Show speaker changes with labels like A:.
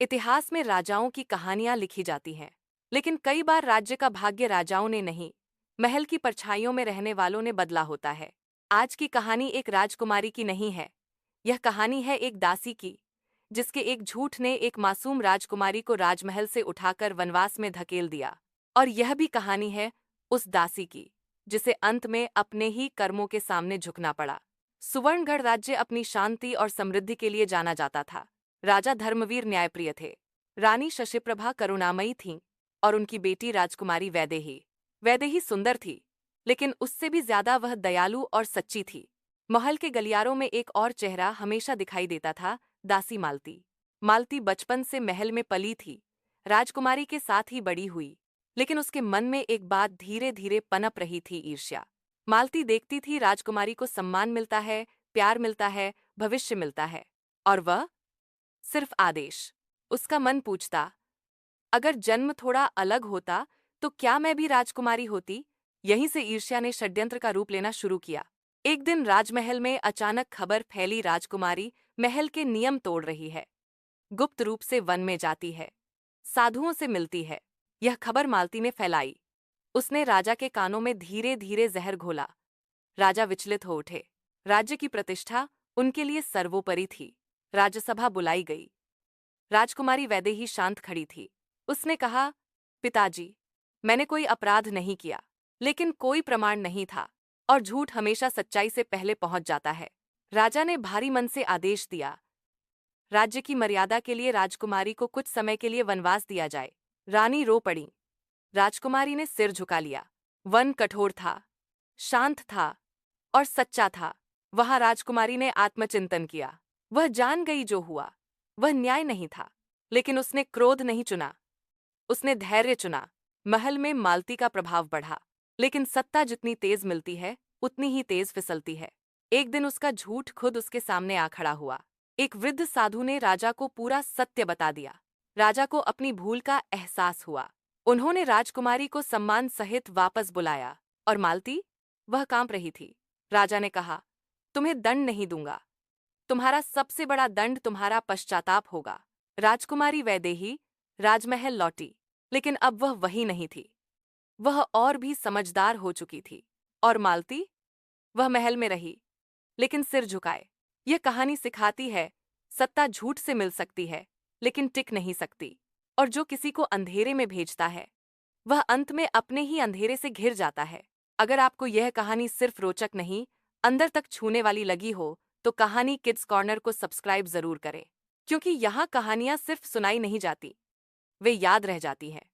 A: इतिहास में राजाओं की कहानियां लिखी जाती हैं, लेकिन कई बार राज्य का भाग्य राजाओं ने नहीं, महल की परछाइयों में रहने वालों ने बदला होता है। आज की कहानी एक राजकुमारी की नहीं है। यह कहानी है एक दासी की, जिसके एक झूठ ने एक मासूम राजकुमारी को राजमहल से उठाकर वनवास में धकेल दिया। और यह भी कहानी है उस दासी की, जिसे अंत में अपने ही कर्मों के सामने झुकना पड़ा। सुवर्णगढ़ राज्य अपनी शांति और समृद्धि के लिए जाना जाता था। राजा धर्मवीर न्यायप्रिय थे। रानी शशिप्रभा करुणामयी थीं और उनकी बेटी राजकुमारी वैदेही। वैदेही सुंदर थी, लेकिन उससे भी ज्यादा वह दयालु और सच्ची थी। महल के गलियारों में एक और चेहरा हमेशा दिखाई देता था, दासी मालती। मालती बचपन से महल में पली थी, राजकुमारी के साथ ही बड़ी हुई, लेकिन उसके मन में एक बात धीरे धीरे पनप रही थी, ईर्ष्या। मालती देखती थी राजकुमारी को सम्मान मिलता है, प्यार मिलता है, भविष्य मिलता है, और वह सिर्फ आदेश। उसका मन पूछता, अगर जन्म थोड़ा अलग होता तो क्या मैं भी राजकुमारी होती? यहीं से ईर्ष्या ने षड्यंत्र का रूप लेना शुरू किया। एक दिन राजमहल में अचानक खबर फैली, राजकुमारी महल के नियम तोड़ रही है, गुप्त रूप से वन में जाती है, साधुओं से मिलती है। यह खबर मालती ने फैलाई। उसने राजा के कानों में धीरे धीरे जहर घोला। राजा विचलित हो उठे। राज्य की प्रतिष्ठा उनके लिए सर्वोपरि थी। राज्यसभा बुलाई गई। राजकुमारी वैदेही शांत खड़ी थी। उसने कहा, पिताजी, मैंने कोई अपराध नहीं किया, लेकिन कोई प्रमाण नहीं था, और झूठ हमेशा सच्चाई से पहले पहुंच जाता है। राजा ने भारी मन से आदेश दिया, राज्य की मर्यादा के लिए राजकुमारी को कुछ समय के लिए वनवास दिया जाए। रानी रो पड़ी। राजकुमारी ने सिर झुका लिया। वन कठोर था, शांत था और सच्चा था। वहां राजकुमारी ने आत्मचिंतन किया। वह जान गई जो हुआ वह न्याय नहीं था, लेकिन उसने क्रोध नहीं चुना, उसने धैर्य चुना। महल में मालती का प्रभाव बढ़ा, लेकिन सत्ता जितनी तेज मिलती है उतनी ही तेज फिसलती है। एक दिन उसका झूठ खुद उसके सामने आ खड़ा हुआ। एक वृद्ध साधु ने राजा को पूरा सत्य बता दिया। राजा को अपनी भूल का एहसास हुआ। उन्होंने राजकुमारी को सम्मान सहित वापस बुलाया, और मालती, वह कांप रही थी। राजा ने कहा, तुम्हें दंड नहीं दूंगा, तुम्हारा सबसे बड़ा दंड तुम्हारा पश्चाताप होगा। राजकुमारी वैदेही राजमहल लौटी, लेकिन अब वह वही नहीं थी। वह और भी समझदार हो चुकी थी। और मालती, वह महल में रही, लेकिन सिर झुकाए। यह कहानी सिखाती है, सत्ता झूठ से मिल सकती है, लेकिन टिक नहीं सकती। और जो किसी को अंधेरे में भेजता है, वह अंत में अपने ही अंधेरे से घिर जाता है। अगर आपको यह कहानी सिर्फ रोचक नहीं, अंदर तक छूने वाली लगी हो, तो कहानी किड्स कॉर्नर को सब्सक्राइब जरूर करें, क्योंकि यहाँ कहानियां सिर्फ सुनाई नहीं जाती, वे याद रह जाती हैं।